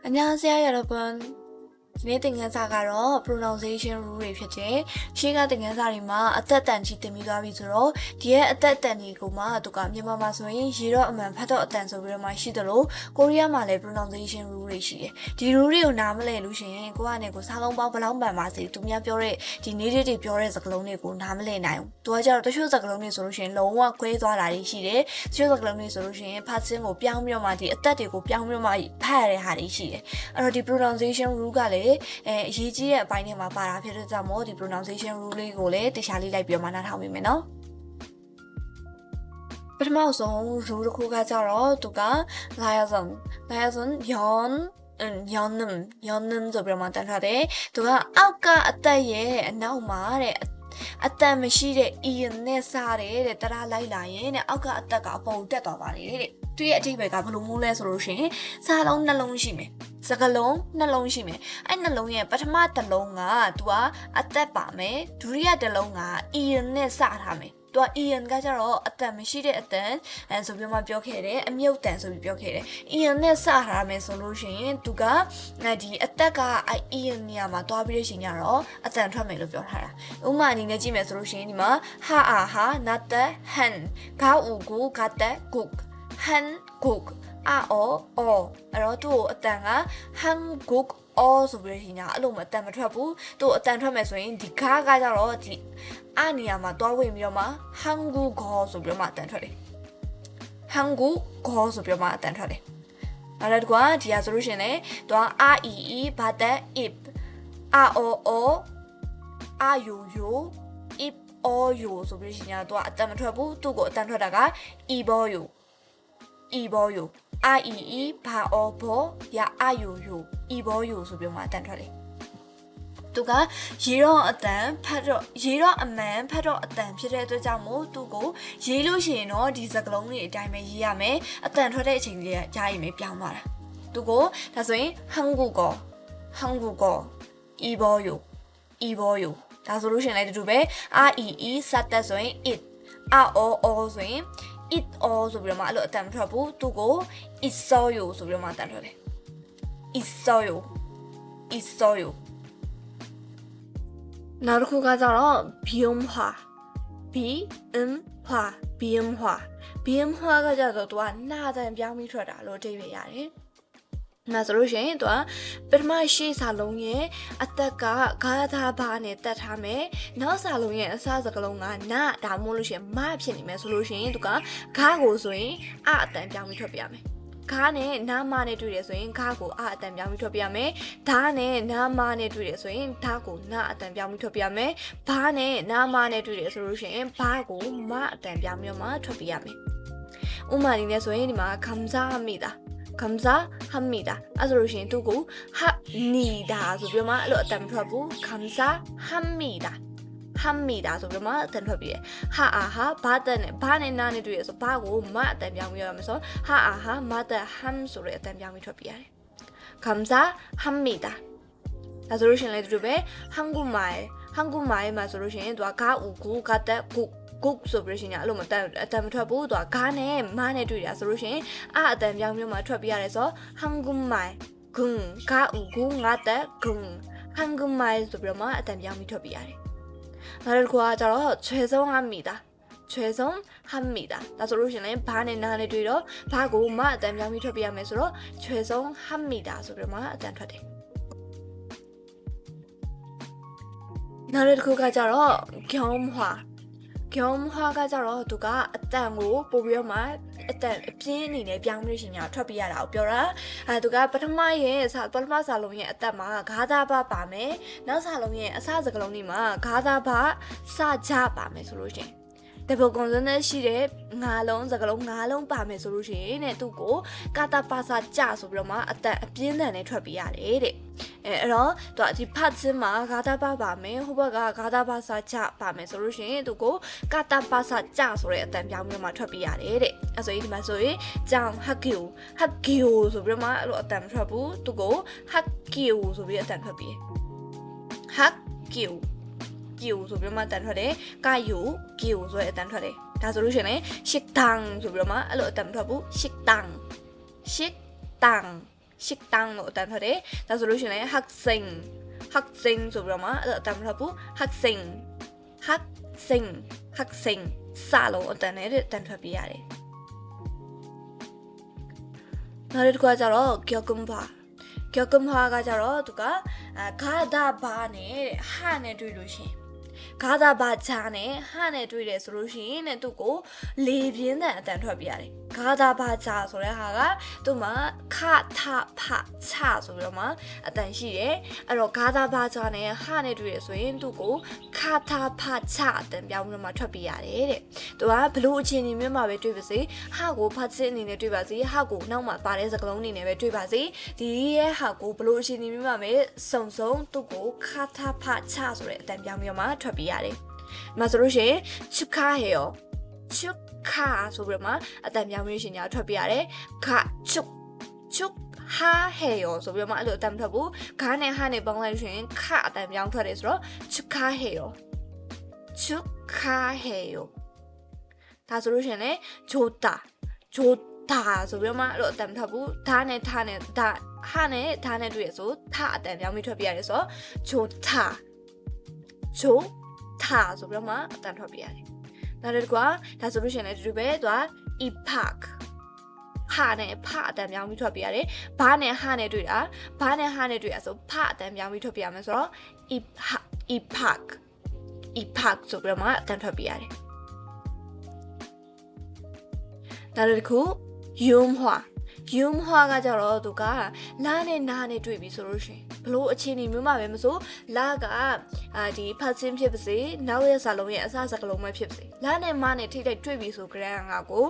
안녕하세요, 여러분. ဒီနေ့သင်ခန်းစာကတော့ pronunciation rule တွေဖြစ်တယ်။ရှေ့ကသင်ခန်းစာတွေမှာအသက်တန်ကြီးသင်ပြီးသွားပြီဆိုတော့ဒီရဲ့အသက်တန်တွေကိုမှသူကမြန်မာမှာဆိုရင်ရေတော့အမှန်ဖတ်တော့အတန်ဆိုပြီးတော့မှရှိတယ်လို့ကိုရီးယားမှာလည်း pronunciation rule တွေရှိတယ်။ဒီ rule တွေကိုနားမလည်လို့ရှိရင်ကိုကနေကိုစားလုံးပေါင်းဘယ်လောက်မှန်ပါစေသူများပြောတဲ့ဒီ native တွေပြောတဲ့စကားလုံးတွေကိုနားမလည်နိုင်ဘူး။သူကကြတော့တချို့စကားလုံးတွေဆိုလို့ရှိရင်လုံးဝခွဲသွားတာတွေရှိတယ်။တချို့စကားလုံးတွေဆိုလို့ရှိရင်ဖတ်ခြင်းကိုပြောင်းပြီးတော့မှဒီအသက်တွေကိုပြောင်းပြီးတော့မှဖတ်ရတဲ့ဟာတွေရှိတယ်။အဲ့တော့ဒီ pronunciation rule ကလည်းရေးကြီးတဲ့အပိုင်းထဲမှာပါတာဖြစ်တဲ့ကြောင့်မို့ဒီ pronunciation rule လေးကိုလည်းတရားလေးလိုက်ပြီးတော့မှနားထောင်မိမယ်နော်ပထမဆုံး rule တစ်ခုကကြတော့သူကလာရဆုံး연음ဆိုပြီးတော့မှတန်းထားတယ်သူကအောက်ကအသက်ရဲ့အနောက်မှာတဲ့အသက်မရှိတဲ့ ian နဲ့စားတယ်တဲ့တရားလိုက်လာရင်တဲ့အောက်ကအသက်ကအပေါ်တက်သွားပါတယ်တဲ့သူရဲ့အထိပ္ပယ်ကဘယ်လိုမျိုးလဲဆိုလို့ရှိရင်စားလုံးနှလုံးရှိမယ်စကလုံးနှလုံးရှိမယ်အဲ့နှလုံးရဲ့ပထမတစ်လုံးကသူကအသက်ပါမယ်ဒုတိယတစ်လုံးက ian နဲ့စထားမယ်သူက ian ကကြတော့အသက်မရှိတဲ့အတန်ဆိုပြီးမှပြောခဲ့တယ်အမြုပ်တန်ဆိုပြီးပြောခဲ့တယ် ian နဲ့စထားမယ်ဆိုလို့ရှိရင်သူကဒီအသက်က ian နေရာမှာတွားပြီးလို့ရှိရင်တော့အတန်ထွက်မယ်လို့ပြောထားတာဥပမာအနေနဲ့ကြည့်မယ်ဆိုလို့ရှိရင်ဒီမှာဟာအာဟာနတ်တဟန်ဂါဥကူဂတ်တကုတ်ဟန်ကုတ်အောအဲ့တော့သူ့အတန်ကဟန်ကုတ်အောဆိုပြီးရင်အဲ့လိုမအတန်မထွက်ဘူးသူ့အတန်ထွက်မယ်ဆိုရင်ဒီခါကကြတော့ဒီအနေရာမှာတွားဝင်ပြီးတော့မှဟန်ကူခေါ်ဆိုပြီးတော့မှအတန်ထွက်တယ်ဟန်ကူခေါ်ဆိုပြီးတော့မှအတန်ထွက်တယ်အဲ့ဒါကဒီဟာဆိုလို့ရှိရင်လေသူကအာအီဘာတက် if အောအာယို if အောယိုဆိုပြီးရင်သူကအတန်မထွက်ဘူးသူ့ကိုအတန်ထွက်တာက e ဘောယိုအာအီဘာအောဘောရအာယိုဤဘောယိုဆိုပြီးမှအတန်ထွက်တယ်သူကရေတော့အတန်ဖတ်တော့ရေတော့အမှန်ဖတ်တော့အတန်ဖြစ်တဲ့အတွက်ကြောင့်မို့သူကိုရေးလို့ရှိရင်တော့ဒီစကလုံးတွေအတိုင်းပဲရေးရမယ်အတန်ထွက်တဲ့အချိန်လေးကြားရင်ပဲပြောင်းသွားတာသူကိုဒါဆိုရင်ဟန်ကူကောဤဘောယိုဒါဆိုလို့ရှိရင်လည်းတူတူပဲအာအီစတ်တဲ့ဆိုရင် it အောဆိုရင်it all ဆိုပြီးတော့မှအဲ့လိုအတန်မထွက်ဘူးသူကို it saw you ဆိုပြီးတော့မှအတန်ထွက်တယ် it saw you နောက်တစ်ခုကကြတော့ biumhwa ကကြတော့သူကနာတန်ပြောင်းပြီးထွက်တာလို့အဓိပ္ပာယ်ရတယ်နာဆိုလို့ရှိရင်သူကပထမရှိစာလုံးရဲ့အသက်ကဂါသာဘာနဲ့တတ်ထားမယ်နောက်စာလုံးရဲ့အစားစကလုံးကနာဒါမှမဟုတ်လို့ရှိရင်မဖြစ်နေမယ်ဆိုလို့ရှိရင်သူကဂါကိုဆိုရင်အတန်ပြောင်းပြီးထွက်ပြရမယ်ဂါနဲ့နာမနဲ့တွေ့တယ်ဆိုရင်ဂါကိုအတန်ပြောင်းပြီးထွက်ပြရမယ်ဓာနဲ့နာမနဲ့တွေ့တယ်ဆိုရင်ဓာကိုနာအတန်ပြောင်းပြီးထွက်ပြရမယ်ဘာနဲ့နာမနဲ့တွေ့တယ်ဆိုလို့ရှိရင်ဘာကိုမအတန်ပြောင်းပြီးမှထွက်ပြရမယ်ဥမာအနေနဲ့ဆိုရင်ဒီမှာ감사합니다အဲ့ဆိုလို့ရှိရင်သူကို합니다ဆိုပြီးမှအဲ့လိုအတန်ထွက်ဘူး감사합니다ဆိုပြီးမှအတန်ထွက်ပြီးဟာအာဟာဘာနဲ့နာနဲ့တွေ့ရဆိုဘာကိုမအတန်ပြောင်းပြီးရမယ်ဆိုဟာအာဟာမတဟမ်ဆိုတဲ့အတန်ပြောင်းပြီးထွက်ပြီးရတယ်감사합니다ဒါဆိုလို့ရှိရင်လည်းတူပဲ한국말မှာဆိုလို့ရှိရင်သူကဂါဥကူဂတ်တက်ကုတ်ဆိုပြီးရှင်အဲ့လိုမတန်မထွက်ဘူးသူကဂါနဲ့မနဲ့တွေ့တာဆိုလို့ရှင်အတန်ပြောင်းမျိုးမှာထွက်ပြရတယ်ဆို한국말 군ဂါဥကူငါတက်군 한국말ဆိုပြီးတော့မှအတန်ပြောင်းပြီးထွက်ပြရတယ်နောက်တစ်ခုကကျတော့죄송합니다ဒါဆိုလို့ရှင်လည်းဘာနဲ့နာနဲ့တွေ့တော့ဘာကိုမအတန်ပြောင်းပြီးထွက်ပြရမယ်ဆိုတော့죄송합니다ဆိုပြီးတော့မှအတန်ထွက်တယ်နောက်တစ်ခုကကျတော့경화ကကြတော့သူကအတန်ကိုပို့ပြီးတော့မှအတန်အပြင်းအနေနဲ့ပြောင်းလို့ရှိရင်ထွက်ပြရတာကိုပြောတာသူကပထမစာလုံးရဲ့အသက်မှာဂါသာဘပါမယ်နောက်စာလုံးရဲ့အစစကလုံးတွေမှာဂါသာဘစကြပါမယ်ဆိုလို့ရှိရင်တပုတ်ကွန်စနဲ့ရှိတဲ့စကလုံး၅လုံးပါမယ်ဆိုလို့ရှိရင်သူကိုကာတာပါစာကြဆိုပြီးတော့မှအတန်အပြင်းထန်နဲ့ထွက်ပြရတယ်တဲ့အဲ့တော့သူကဒီဖတ်ချင်းမှာဂါတာပါမယ်ဟိုဘက်ကဂါတာပါစာကြပါမယ်ဆိုလို့ရှိရင်သူကိုကာတာပါစာကြဆိုတဲ့အတန်ပြောင်းပြီးမှထွက်ပြရတယ်တဲ့အဲ့ဆိုရင်ဒီမှာဆိုရင်ကြောင်ဟက်ဂီယိုဆိုပြီးတော့မှအဲ့လိုအတန်မထွက်ဘူးသူကိုဟက်ဂီယိုဆိုပြီးအတန်ထွက်ပြဟက်ဂီယိုဆိုပြီးမှအတန်ထွက်တယ်ကာယိုဂီယိုဆိုတဲ့အတန်ထွက်တယ်ဒါဆိုလို့ရှိရင်식당ဆိုပြီးတော့မှအဲ့လိုအတန်မထွက်ဘူး식당 식당 လို့အတန်ထွက်တယ်ဒါဆိုလို့ရှိရင်학생 ဆိုပြီးတော့မှအတန်ထွက်ဘူး 학생 စလုံးအတန်နဲ့တန်ထွက်ပြရတယ်နောက်တစ်ခုကကြတော့ 겪음화 ကကြတော့သူက 가다 바နဲ့ဟာနဲ့တွေ့လို့ရှိရင်가다 바자နဲ့ဟာနဲ့တွေ့တယ်ဆိုလို့ရှိရင်တဲ့သူကိုလေပြင်းတဲ့အတန်ထွက်ပြရတယ်가다 바자ဆိုတဲ့ဟာကသူ့မှာခထဖချဆိုပြီးတော့မှအတန်ရှိတယ်အဲ့တော့가다 바자နဲ့ဟာနဲ့တွေ့ရဆိုရင်သူ့ကိုခထဖချအတန်ပြောင်းပြီးတော့မှထွက်ပြရတယ်တဲ့သူကဘလို့အခြေအနေမျိုးမှာပဲတွေ့ပါစေဟာကိုဖတ်စစ်အနေနဲ့တွေ့ပါစေဟာကိုနောက်မှာပါတဲ့စကားလုံးအနေနဲ့ပဲတွေ့ပါစေဒီရဲ့ဟာကိုဘလို့အခြေအနေမျိုးမှာပဲစုံသူ့ကိုခထဖချဆိုတဲ့အတန်ပြောင်းပြီးတော့မှထွက်ပြရတယ်မှာဆိုလို့ရှိရင်축하해요 축하ဆိုပြီးတော့မှအတန်ပြောင်းပြီးရှင်ညာထွက်ပြရတယ်ခ축하해요ဆိုပြီးတော့မှအဲ့လိုအတန်ထွက်ဘူးခါနဲ့ဟာနဲ့ပေါင်းလိုက်လို့ရှိရင်ခအတန်ပြောင်းထွက်တယ်ဆိုတော့ 축하해요 ဒါဆိုလို့ရှိရင်လည်း좋다ဆိုပြီးတော့မှအဲ့လိုအတန်ထွက်ဘူးဒါနဲ့ဟာနဲ့ဒါနဲ့တွေ့ရဆိုထအတန်ပြောင်းပြီးထွက်ပြရတယ်ဆိုတော့좋다ဆိုပြီးတော့မှအတန်ထွက်ပြရတယ်နောက်တစ်ခုကဒါဆိုလို့ရှိရင်လည်းဒီလိုပဲသူက epoch ဟာနဲ့ဖအတန်ပြောင်းပြီးထွက်ပြရတယ်ဘာနဲ့ဟာနဲ့တွေ့တာဆိုဖအတန်ပြောင်းပြီးထွက်ပြရမယ်ဆိုတော့ epoch ဆိုပြီးတော့မှအတန်ထွက်ပြရတယ်နောက်တစ်ခု yumhwa ကကြတော့သူကလာနဲ့နားနဲ့တွေ့ပြီဆိုလို့ရှိရင်ဘလို့အခြေအနေမျိုးမှာပဲမဆိုလာကဒီဖတ်ချင်းဖြစ်ပါစေနောက်ရဲ့စာလုံးရဲ့အစစကလုံးပဲဖြစ်ပါစေလာနဲ့မနဲ့ထိတိုက်တွေ့ပြီဆိုကြတဲ့ငါကို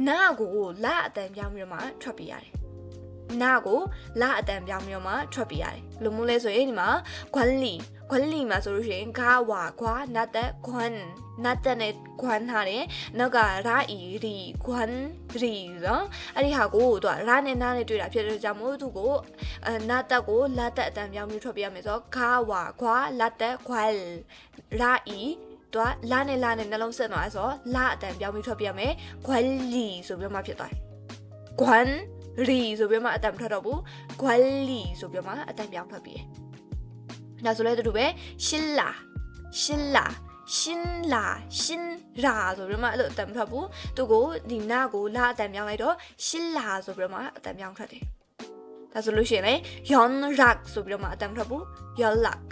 နာကိုလာအတန်ပြောင်းပြီးတော့မှထွက်ပြရတယ်နာကိုလာအတန်ပြောင်းပြီးတော့မှထွက်ပြရတယ်ဘယ်လိုမျိုးလဲဆိုရင်ဒီမှာခွန်းလီမှာဆိုလို့ရှိရင်ဂါဝါခွာနတ်တဲ့ခွန်းနတ်တဲ့နဲ့ခွန်းထားတယ်နောက်ကရာအီရီခွန်းရီနော်အဲ့ဒီဟာကိုသူကရာနဲ့နားနဲ့တွေ့တာဖြစ်တဲ့ကြောင့်မို့သူကိုနတ်တဲ့ကိုလာတဲ့အတန်ပြောင်းပြီးထွက်ပြရမယ်ဆိုတော့ဂါဝါခွာလာတဲ့ခွန်းရာအီသူကလာနဲ့နှလုံးဆက်သွားဆိုတော့လာအတန်ပြောင်းပြီးထွက်ပြရမယ်ခွန်းလီဆိုပြီးမှဖြစ်သွားတယ်ခွန်းရီဆိုပြီးမှအတန်ထွက်တော့ဘူးခွန်းလီဆိုပြီးမှအတန်ပြောင်းထွက်ပြတယ်ဒါဆိုလဲတူပဲရှင်းလာဆိုပြီးမှအဲ့လိုအတန်ထွက်ဘူးသူကိုဒီနာကိုလာအတန်ပြောင်းလိုက်တော့ရှင်းလာဆိုပြီးမှအတန်ပြောင်းထွက်တယ်ဒါဆိုလို့ရှိရင်လေ 연락 ဆိုပြီးမှအတန်ထွက်ဘူး 연락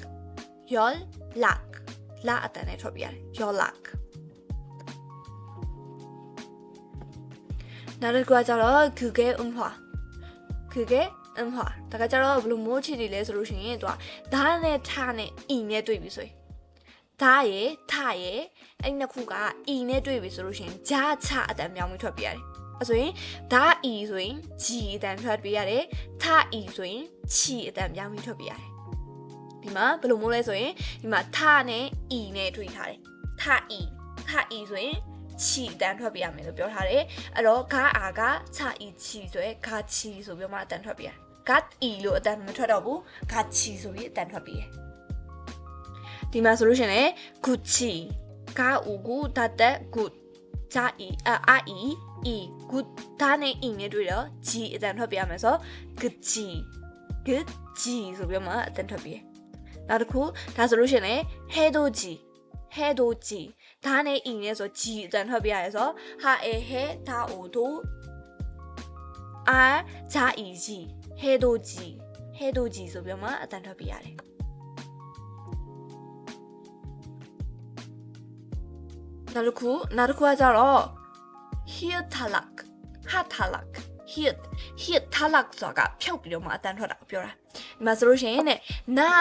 လာအတန်နဲ့ထွက်ပြရတယ် 연락နောက်တစ်ခုကကျတော့그게 음화ဒါကကြတော့ဘယ်လိုမျိုးချီတီလဲဆိုလို့ရှိရင်သူကဓာတ်နဲ့ထနဲ့အီနဲ့တွေ့ပြီဆိုရင်ဓာတ်ရဲ့ထရဲ့အဲ့နှစ်ခုကအီနဲ့တွေ့ပြီဆိုလို့ရှိရင်ဂျာချအတန်ပြောင်းပြီးထွက်ပြရတယ်အဲ့ဆိုရင်ဓာတ်အီဆိုရင်ဂျီအတန်ထွက်ပြရတယ်ထအီဆိုရင်ချီအတန်ပြောင်းပြီးထွက်ပြရတယ်ဒီမှာဘယ်လိုမျိုးလဲဆိုရင်ဒီမှာထနဲ့အီနဲ့တွေ့ထားတယ်ထအီဆိုရင်ချီအတန်ထွက်ပြရမယ်လို့ပြောထားတယ်အဲ့တော့ဂါအာကချအီချီဆိုရဲဂါချီဆိုပြီးမှအတန်ထွက်ပြရတယ်ဂတ်အီလို့အတန်မထွက်တော့ဘူးဂါချီဆိုပြီးအတန်ထွက်ပြီးဒီမှာဆိုလို့ရှိရင်လည်းဂူချီဂါအူဂူတတ်ဂူဂျာအီအာအီဂူဒါနဲ့အီနဲ့တွေ့တော့ဂျီအတန်ထွက်ပြရမယ်ဆိုဂချီဆိုပြီးမှအတန်ထွက်ပြီးနောက်တစ်ခုဒါဆိုလို့ရှိရင်လည်းဟဲဒိုဂျီဒါနဲ့အီနဲ့ဆိုဂျီအတန်ထွက်ပြရတယ်ဆိုဟာအေဟဲဒါအိုဒိုအာဂျာအီဂျီဟဲဒိုဂျီဆိုပြီးမှအတန်ထွက်ပြရတယ်နောက်တစ်ခုကကြတော့ here talak ha talak here talak ဆိုတာကဖြုတ်ပြီးတော့မှအတန်ထွက်တာပြောတာဒီမှာဆိုလို့ရှိရင်နာ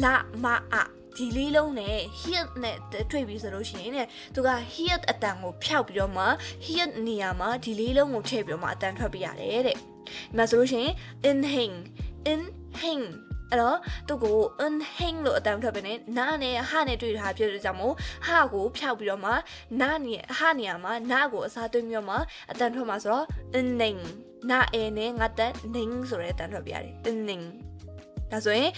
လာမအဒီလေးလုံးနဲ့ here နဲ့တွေ့ပြီးဆိုလို့ရှိရင်သူက here အတန်ကိုဖျောက်ပြီးတော့မှ here နေရာမှာဒီလေးလုံးကိုထည့်ပြီးတော့မှအတန်ထွက်ပြရတယ်တဲ့ဒီမှာဆိုလို့ရှိရင် inhing အဲ့တော့သူကို inhing လို့အတန်ထွက်ပြီးနာနဲ့ဟာနဲ့တွေ့တာဖြစ်တဲ့ကြောင့်မို့ဟာကိုဖျောက်ပြီးတော့မှနာနဲ့ဟာနေရာမှာနာကိုအစားသွင်းပြီးတော့မှအတန်ထွက်မှာဆိုတော့ inning နာအဲနဲ့ငါတက် ning ဆိုတဲ့အတန်ထွက်ပြရတယ် inningဒါဆိုရင်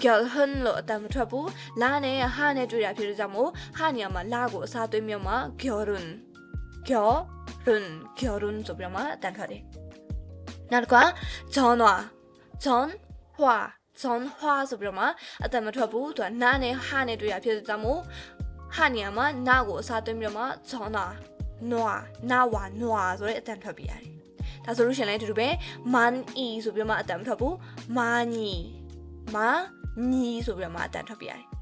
결혼 လို့အတန်မထွက်ဘူးလာနဲ့ဟာနဲ့တွေ့တာဖြစ်တဲ့ကြောင့်မို့ဟာနေရာမှာလာကိုအစားသွင်းပြီးတော့မှ 결혼ဆိုပြီးတော့မှအတန်ထွက်တယ် နောက်တစ်ခါဂျွန်နွာဂျွန်ဟွာဂျွန်ဟွာဆိုပြီးတော့မှအတန်မထွက်ဘူးသူကနားနဲ့ဟာနဲ့တွေ့ရဖြစ်တဲ့ကြောင့်မို့ဟာနေရာမှာနာကိုအစားသွင်းပြီးတော့မှဂျွန်နွာနွာနာဝါနွာဆိုတဲ့အတန်ထွက်ပြရတယ်ဒါဆိုလို့ရှိရင်လည်းဒီလိုပဲမန်အီဆိုပြီးတော့မှအတန်မထွက်ဘူးမာညီမာညီဆိုပြီးတော့မှအတန်ထွက်ပြရတယ်